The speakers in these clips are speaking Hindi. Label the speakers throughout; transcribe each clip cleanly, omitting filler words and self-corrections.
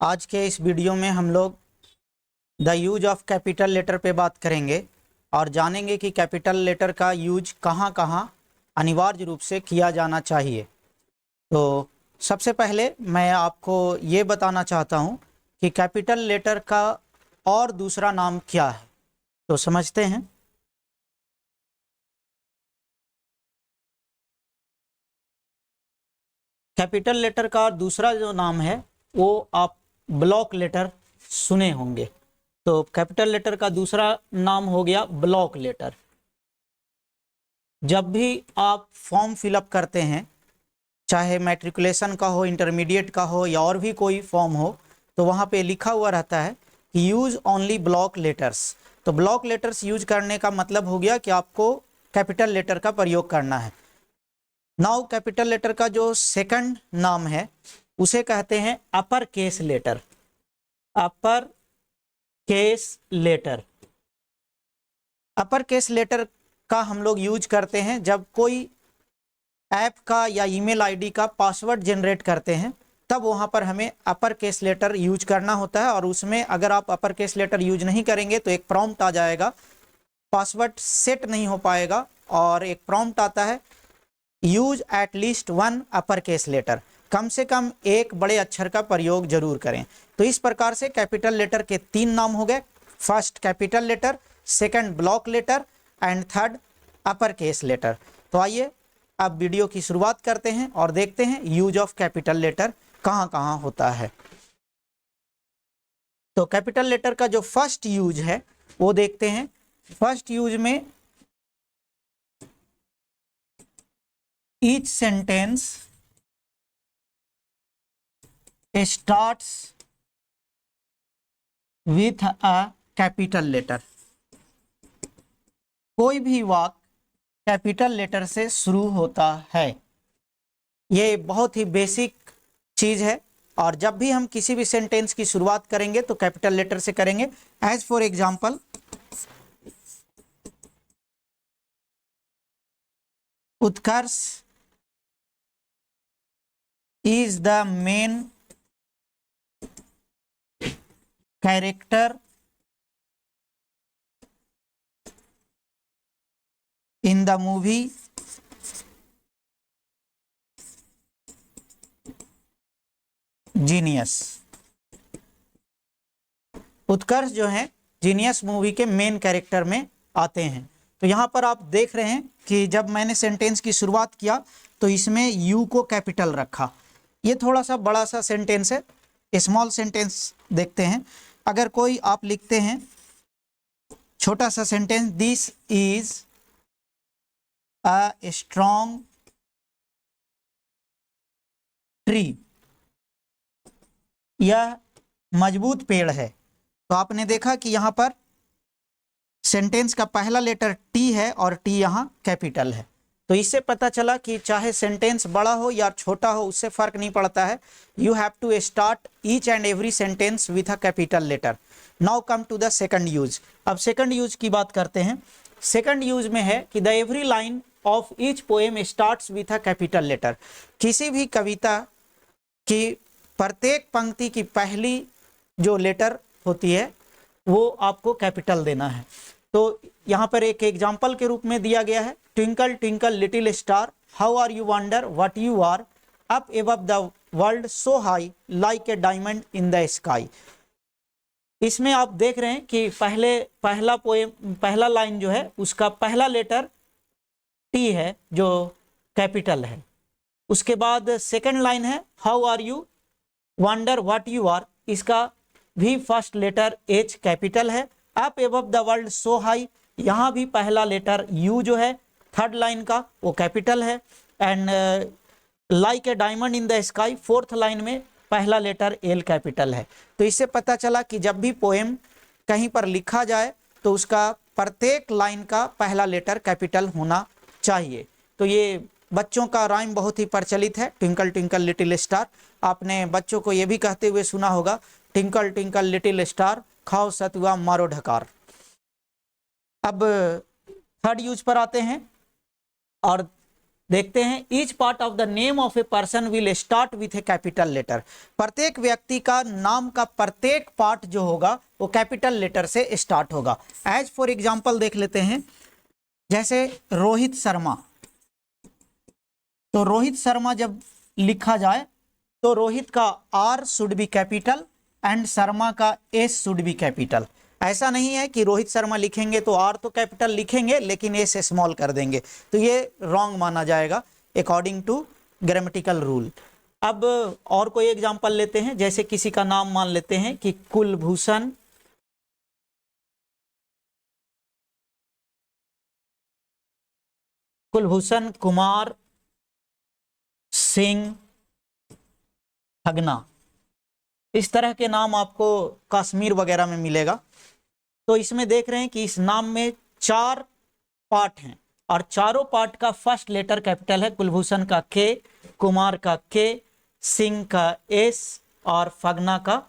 Speaker 1: आज के इस वीडियो में हम लोग the use of capital letter पे बात करेंगे और जानेंगे कि कैपिटल लेटर का यूज कहाँ कहाँ अनिवार्य रूप से किया जाना चाहिए। तो सबसे पहले मैं आपको ये बताना चाहता हूँ कि कैपिटल लेटर का और दूसरा नाम क्या है, तो समझते हैं। कैपिटल लेटर का दूसरा जो नाम है वो आप ब्लॉक लेटर सुने होंगे। तो कैपिटल लेटर का दूसरा नाम हो गया ब्लॉक लेटर। जब भी आप फॉर्म फिलअप करते हैं, चाहे मैट्रिकुलेशन का हो, इंटरमीडिएट का हो या और भी कोई फॉर्म हो, तो वहाँ पे लिखा हुआ रहता है कि यूज ओनली ब्लॉक लेटर्स। तो ब्लॉक लेटर्स यूज करने का मतलब हो गया कि आपको कैपिटल लेटर का प्रयोग करना है। नाउ कैपिटल लेटर का जो सेकंड नाम है उसे कहते हैं upper case letter. Upper case letter, upper case letter का हम लोग यूज करते हैं जब कोई ऐप का या ईमेल आईडी का पासवर्ड जनरेट करते हैं, तब वहां पर हमें अपर केस लेटर यूज करना होता है। और उसमें अगर आप अपर केस लेटर यूज नहीं करेंगे तो एक प्रॉम्प्ट आ जाएगा, पासवर्ड सेट नहीं हो पाएगा और एक प्रॉम्प्ट आता है use at least one upper case letter, कम से कम एक बड़े अक्षर का प्रयोग जरूर करें। तो इस प्रकार से कैपिटल लेटर के तीन नाम हो गए, first capital letter, second block letter and third upper case letter. तो आइए अब वीडियो की शुरुआत करते हैं और देखते हैं यूज ऑफ कैपिटल लेटर कहाँ कहाँ होता है। तो कैपिटल लेटर का जो फर्स्ट यूज है वो देखते हैं। फर्स्ट यूज में each sentence starts with a capital letter. कोई भी वाक्य कैपिटल लेटर से शुरू होता है। ये बहुत ही बेसिक चीज है और जब भी हम किसी भी सेंटेंस की शुरुआत करेंगे तो कैपिटल लेटर से करेंगे। As for example, Utkarsh is the main character in the movie Genius. Utkarsh जो है जीनियस मूवी के मेन कैरेक्टर में आते हैं। तो यहाँ पर आप देख रहे हैं कि जब मैंने सेंटेंस की शुरुआत किया तो इसमें यू को कैपिटल रखा। ये थोड़ा सा बड़ा सा सेंटेंस है, स्मॉल सेंटेंस देखते हैं। अगर कोई आप लिखते हैं छोटा सा sentence, this is a strong tree, यह मजबूत पेड़ है, तो आपने देखा कि यहाँ पर सेंटेंस का पहला लेटर टी है और टी यहाँ कैपिटल है। तो इससे पता चला कि चाहे सेंटेंस बड़ा हो या छोटा हो उससे फर्क नहीं पड़ता है। You have to start each and every sentence with a capital letter. Now come to the second use. अब सेकंड यूज की बात करते हैं। सेकंड यूज में है कि the every line of each poem starts with a capital letter. किसी भी कविता की प्रत्येक पंक्ति की पहली जो लेटर होती है वो आपको कैपिटल देना है। तो यहाँ पर एक एग्जाम्पल के रूप में दिया गया है, twinkle twinkle little star how are you wonder what you are up above the world so high like a diamond in the sky. इसमें आप देख रहे हैं कि पहला लाइन जो है उसका पहला लेटर टी है जो कैपिटल है। उसके बाद सेकंड लाइन है how are you wonder what you are, इसका भी फर्स्ट लेटर एच कैपिटल है। Up above the world so high, यहाँ भी पहला लेटर यू जो है थर्ड लाइन का वो कैपिटल है। And like a diamond in the sky, fourth line में पहला लेटर एल कैपिटल है। तो इससे पता चला कि जब भी पोएम कहीं पर लिखा जाए तो उसका प्रत्येक लाइन का पहला लेटर कैपिटल होना चाहिए। तो ये बच्चों का राइम बहुत ही प्रचलित है, ट्विंकल ट्विंकल लिटिल स्टार। आपने बच्चों को ये भी कहते हुए सुना होगा, ट्विंकल ट्विंकल लिटिल स्टार खाओ सतुआ मारो ढकार। अब थर्ड यूज पर आते हैं और देखते हैं, each part of the name of a person will start with a capital letter. प्रत्येक व्यक्ति का नाम का प्रत्येक पार्ट जो होगा वो कैपिटल लेटर से स्टार्ट होगा। एज फॉर एग्जाम्पल देख लेते हैं, जैसे रोहित शर्मा, तो रोहित शर्मा जब लिखा जाए तो रोहित का R should be capital and Sharma का एस शुड बी कैपिटल। ऐसा नहीं है कि रोहित शर्मा लिखेंगे तो आर तो कैपिटल लिखेंगे लेकिन एस स्मॉल कर देंगे, तो ये रॉन्ग माना जाएगा अकॉर्डिंग टू ग्रामेटिकल रूल। अब और कोई एग्जांपल लेते हैं, जैसे किसी का नाम मान लेते हैं कि कुलभूषण कुमार सिंह हगना, इस तरह के नाम आपको कश्मीर वगैरह में मिलेगा। तो इसमें देख रहे हैं कि इस नाम में 4 पार्ट हैं और चारों पार्ट का फर्स्ट लेटर कैपिटल है। कुलभूषण का के, कुमार का के, सिंह का एस और फगना का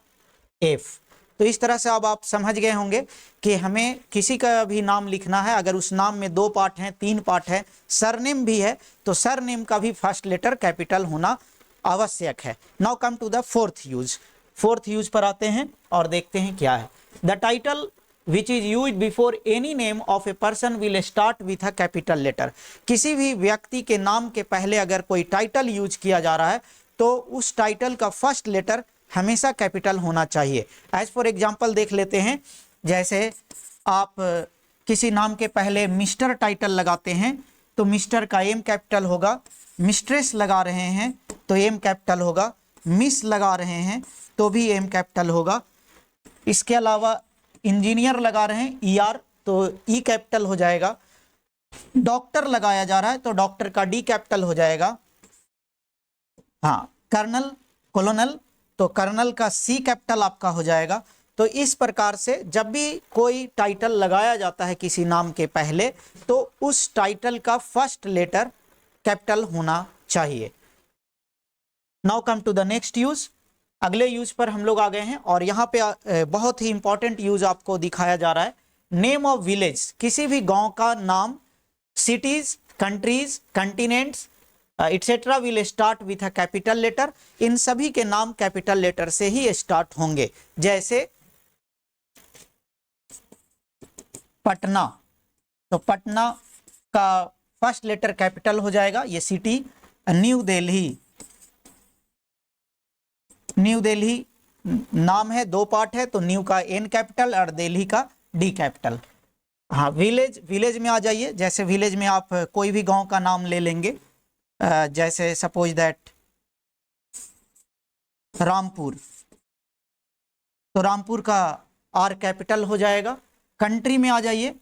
Speaker 1: एफ। तो इस तरह से अब आप समझ गए होंगे कि हमें किसी का भी नाम लिखना है, अगर उस नाम में 2 पार्ट हैं, 3 पार्ट है, सरनेम भी है, तो सरनेम का भी फर्स्ट लेटर कैपिटल होना आवश्यक है। Now come to the fourth use. Fourth use पर आते हैं और देखते हैं क्या है। The title which is used before any name of a person will start with a capital letter। किसी भी व्यक्ति के नाम के पहले अगर कोई टाइटल यूज किया जा रहा है तो उस टाइटल का फर्स्ट लेटर हमेशा कैपिटल होना चाहिए। एज फॉर एग्जांपल देख लेते हैं, जैसे आप किसी नाम के पहले मिस्टर टाइटल लगाते हैं तो मिस्टर का एम कैपिटल होगा, मिस्ट्रेस लगा रहे हैं तो एम कैपिटल होगा, मिस लगा रहे हैं तो भी एम कैपिटल होगा। इसके अलावा इंजीनियर लगा रहे हैं ईआर तो ई कैपिटल हो जाएगा, डॉक्टर लगाया जा रहा है तो डॉक्टर का डी कैपिटल हो जाएगा। हाँ, कर्नल कॉलोनल तो कर्नल का सी कैपिटल आपका हो जाएगा। तो इस प्रकार से जब भी कोई टाइटल लगाया जाता है किसी नाम के पहले तो उस टाइटल का फर्स्ट लेटर कैपिटल होना चाहिए। Now come to the next use. अगले यूज पर हम लोग आ गए हैं और यहाँ पे बहुत ही इंपॉर्टेंट यूज आपको दिखाया जा रहा है। नेम ऑफ विलेज, किसी भी गांव का नाम, cities, countries, continents etcetera will start with a capital letter. इन सभी के नाम कैपिटल लेटर से ही स्टार्ट होंगे। जैसे पटना, तो पटना का फर्स्ट लेटर कैपिटल हो जाएगा, ये city. New Delhi, new Delhi नाम है, 2 पार्ट है तो न्यू का एन कैपिटल और दिल्ली का डी कैपिटल। हाँ, विलेज, विलेज में आ जाइए। जैसे विलेज में आप कोई भी गांव का नाम ले लेंगे, जैसे सपोज दैट रामपुर, तो रामपुर का आर कैपिटल हो जाएगा। कंट्री में आ जाइए,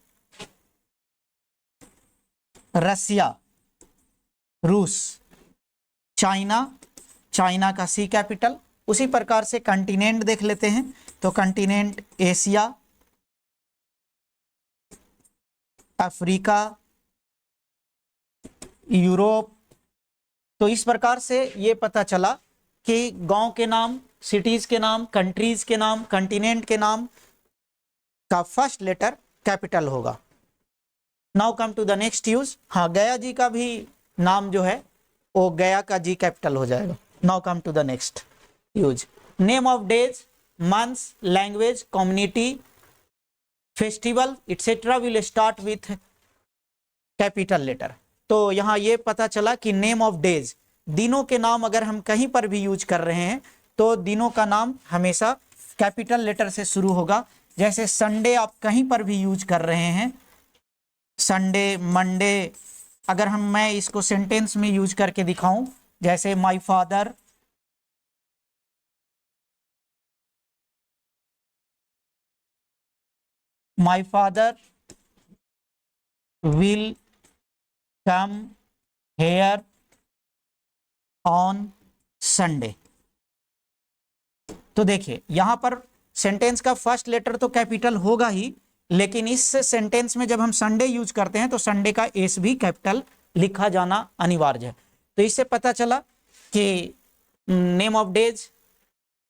Speaker 1: रसिया, रूस, चाइना, चाइना का सी कैपिटल। उसी प्रकार से कंटिनेंट देख लेते हैं, तो कंटिनेंट एशिया, अफ्रीका, यूरोप। तो इस प्रकार से ये पता चला कि गांव के नाम, सिटीज के नाम, कंट्रीज के नाम, कंटिनेंट के नाम का फर्स्ट लेटर कैपिटल होगा। Now come to the next use. हाँ, गया जी का भी नाम जो है वो गया का जी कैपिटल हो जाएगा। Now come to the next use. Name of days, months, language, community, festival etcetera will start with capital letter. तो यहाँ ये पता चला कि नेम ऑफ डेज, दिनों के नाम अगर हम कहीं पर भी यूज कर रहे हैं तो दिनों का नाम हमेशा कैपिटल लेटर से शुरू होगा। जैसे संडे आप कहीं पर भी यूज कर रहे हैं, संडे, मंडे, अगर मैं इसको सेंटेंस में यूज करके दिखाऊं, जैसे my father will come here on Sunday. तो देखिए यहां पर सेंटेंस का फर्स्ट लेटर तो कैपिटल होगा ही, लेकिन इस सेंटेंस में जब हम संडे यूज करते हैं तो संडे का एस भी कैपिटल लिखा जाना अनिवार्य है। तो इससे पता चला कि नेम ऑफ डेज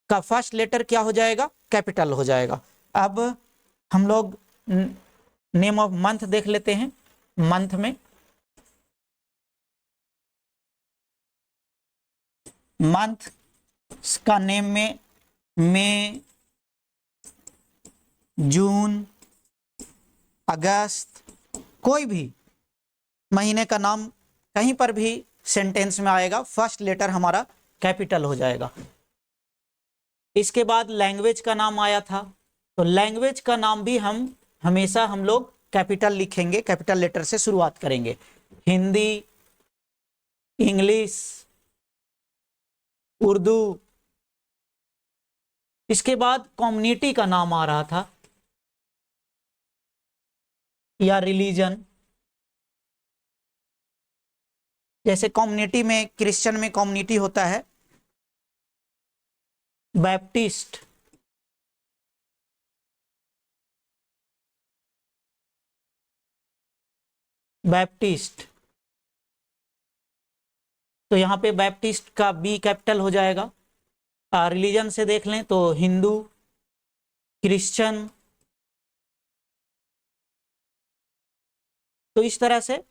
Speaker 1: का फर्स्ट लेटर क्या हो जाएगा, कैपिटल हो जाएगा। अब हम लोग नेम ऑफ मंथ देख लेते हैं। मंथ में मंथ का नेम में मई, जून, अगस्त, कोई भी महीने का नाम कहीं पर भी सेंटेंस में आएगा, फर्स्ट लेटर हमारा कैपिटल हो जाएगा। इसके बाद लैंग्वेज का नाम आया था, तो लैंग्वेज का नाम भी हमेशा हम लोग कैपिटल लिखेंगे, कैपिटल लेटर से शुरुआत करेंगे। हिंदी, इंग्लिश, उर्दू। इसके बाद कम्युनिटी का नाम आ रहा था या रिलीजन, जैसे कम्युनिटी में, क्रिश्चियन में कम्युनिटी होता है बैप्टिस्ट, बैप्टिस्ट, तो यहाँ पे बैप्टिस्ट का बी कैपिटल हो जाएगा। रिलीजन से देख लें तो हिंदू, क्रिश्चियन, तो इस तरह से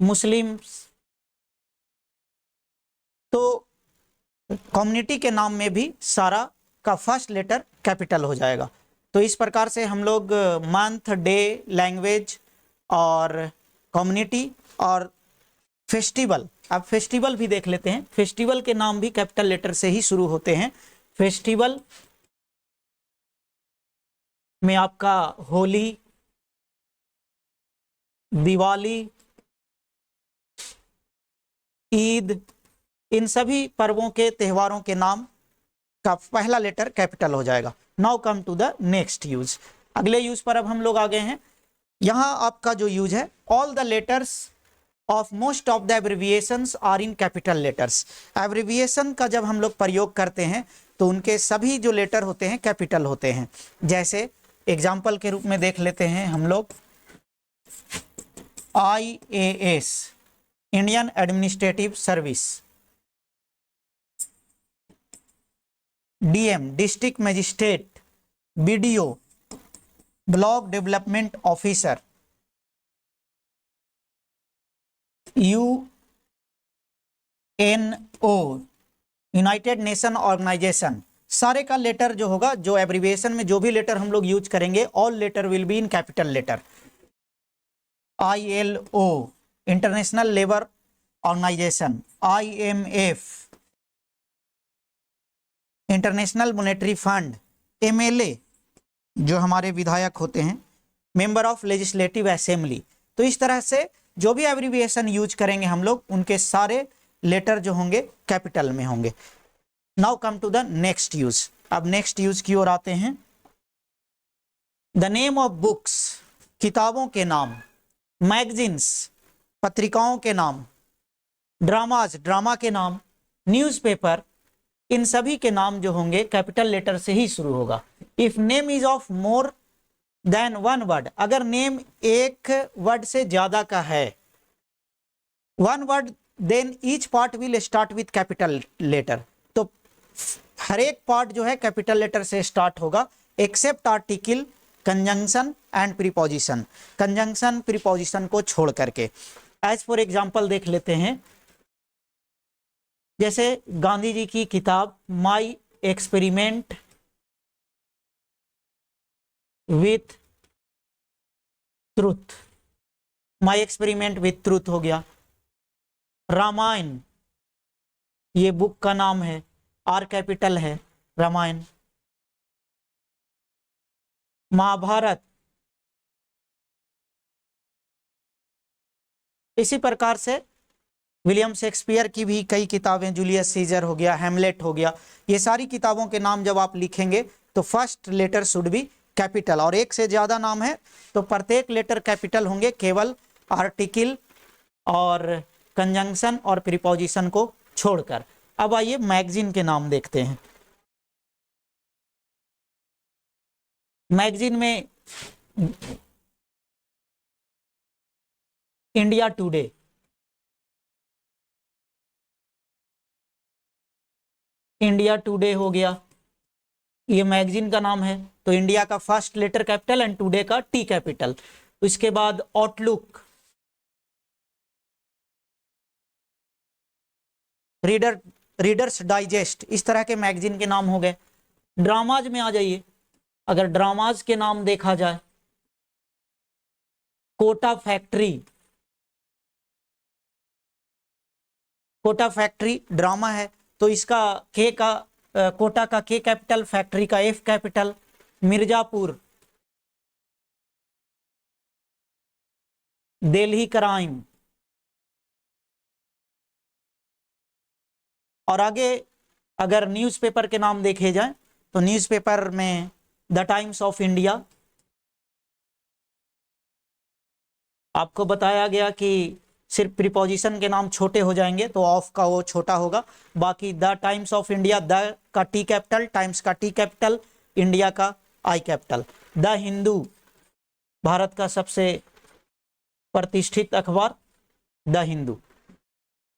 Speaker 1: मुस्लिम्स, तो कम्युनिटी के नाम में भी सारा का फर्स्ट लेटर कैपिटल हो जाएगा। तो इस प्रकार से हम लोग मंथ, डे, लैंग्वेज और कम्युनिटी और फेस्टिवल, अब फेस्टिवल भी देख लेते हैं। फेस्टिवल के नाम भी कैपिटल लेटर से ही शुरू होते हैं। फेस्टिवल में आपका होली, दिवाली, ईद, इन सभी पर्वों के, त्योहारों के नाम का पहला लेटर कैपिटल हो जाएगा। Now come to the next use. अगले यूज पर अब हम लोग आ गए हैं। यहां आपका जो यूज है, all the letters of most of the abbreviations are in capital letters. Abbreviation का जब हम लोग प्रयोग करते हैं तो उनके सभी जो लेटर होते हैं कैपिटल होते हैं। जैसे एग्जाम्पल के रूप में देख लेते हैं हम लोग, IAS, Indian administrative service, DM, district magistrate, BDO, block development officer, UNO, united nation organization. सारे का लेटर जो होगा, जो एब्रिविएशन में जो भी लेटर हम लोग यूज करेंगे, all letter will be in capital letter. ILO, international labour organization, IMF, international monetary fund, MLA, जो हमारे विधायक होते हैं, मेंबर ऑफ लेजिस्लेटिव असेंबली। तो इस तरह से जो भी एब्रिविएशन यूज करेंगे हम लोग, उनके सारे लेटर जो होंगे कैपिटल में होंगे। Now come to the next use. अब नेक्स्ट यूज की ओर आते हैं। द नेम ऑफ बुक्स, किताबों के नाम, मैगजीन्स, पत्रिकाओं के नाम, ड्रामाज, ड्रामा के नाम, न्यूज़पेपर, इन सभी के नाम जो होंगे कैपिटल लेटर से ही शुरू होगा। If name is of more than one word, अगर नेम एक वर्ड से ज्यादा का है, one word, then each part will start with capital letter. तो हर एक पार्ट जो है कैपिटल लेटर से स्टार्ट होगा, except article, conjunction and preposition, conjunction preposition को छोड़ करके। एज फॉर एग्जाम्पल देख लेते हैं, जैसे गांधी जी की किताब my experiment with truth, my experiment with truth हो गया। रामायण, ये बुक का नाम है, आर कैपिटल है, रामायण। महाभारत, इसी प्रकार से विलियम शेक्सपियर की भी कई किताबें, जूलियस सीजर हो गया, हैमलेट हो गया, ये सारी किताबों के नाम जब आप लिखेंगे तो first letter should be capital. और एक से ज्यादा नाम है तो प्रत्येक लेटर कैपिटल होंगे, केवल आर्टिकल और कंजंक्शन और प्रीपोजिशन को छोड़कर। अब आइए मैगजीन के नाम देखते हैं। मैगजीन में इंडिया टुडे, इंडिया टुडे हो गया, ये मैगजीन का नाम है। तो इंडिया का first letter capital and today का टी कैपिटल। उसके बाद आउटलुक, रीडर रीडर्स डाइजेस्ट, इस तरह के मैगजीन के नाम हो गए। ड्रामाज में आ जाइए, अगर ड्रामाज के नाम देखा जाए, Kota factory, Kota factory drama है, तो इसका के का कोटा का के कैपिटल, फैक्ट्री का F capital. Mirzapur, Delhi crime. और आगे अगर न्यूज़पेपर के नाम देखे जाए तो न्यूज़पेपर में द टाइम्स ऑफ इंडिया, आपको बताया गया कि सिर्फ प्रीपोजिशन के नाम छोटे हो जाएंगे तो ऑफ का वो छोटा होगा। बाकी the times of India, the का टी कैपिटल, टाइम्स का टी कैपिटल, इंडिया का आई कैपिटल। द हिंदू, भारत का सबसे प्रतिष्ठित अखबार द हिंदू।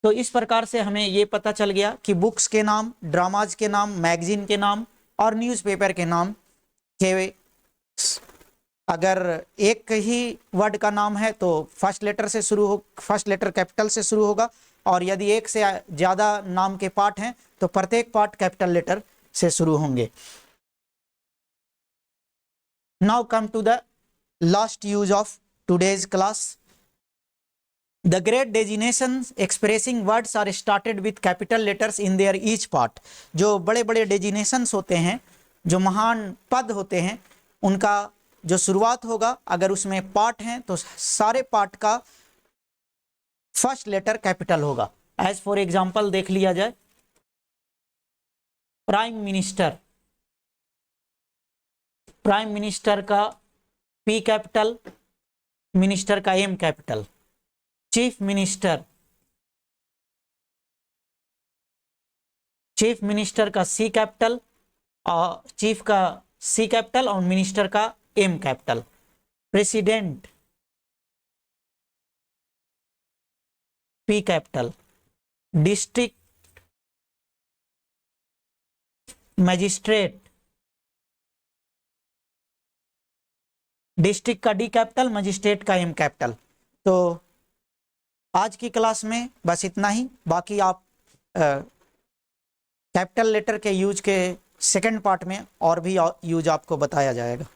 Speaker 1: तो इस प्रकार से हमें ये पता चल गया कि बुक्स के नाम, ड्रामाज के नाम, मैगजीन के नाम और न्यूज़पेपर के नाम के अगर एक ही वर्ड का नाम है तो फर्स्ट लेटर से शुरू हो, फर्स्ट लेटर कैपिटल से शुरू होगा, और यदि एक से ज़्यादा नाम के पार्ट हैं तो प्रत्येक पार्ट कैपिटल लेटर से शुरू होंगे। Now come to the last use of today's class. The great designations expressing words are started with capital letters in their each part। जो बड़े बड़े डेजिनेशंस होते हैं, जो महान पद होते हैं, उनका जो शुरुआत होगा अगर उसमें पार्ट हैं तो सारे पार्ट का फर्स्ट लेटर कैपिटल होगा। एज फॉर एग्जाम्पल देख लिया जाए, प्राइम मिनिस्टर, प्राइम मिनिस्टर का पी कैपिटल, मिनिस्टर का M capital. Chief minister, chief minister का सी कैपिटल, और चीफ का सी कैपिटल और मिनिस्टर का M capital. President, P capital. District magistrate, district का डी कैपिटल, मजिस्ट्रेट का एम कैपिटल। तो आज की क्लास में बस इतना ही। बाकी आप कैपिटल लेटर के यूज के सेकंड पार्ट में और भी यूज आपको बताया जाएगा।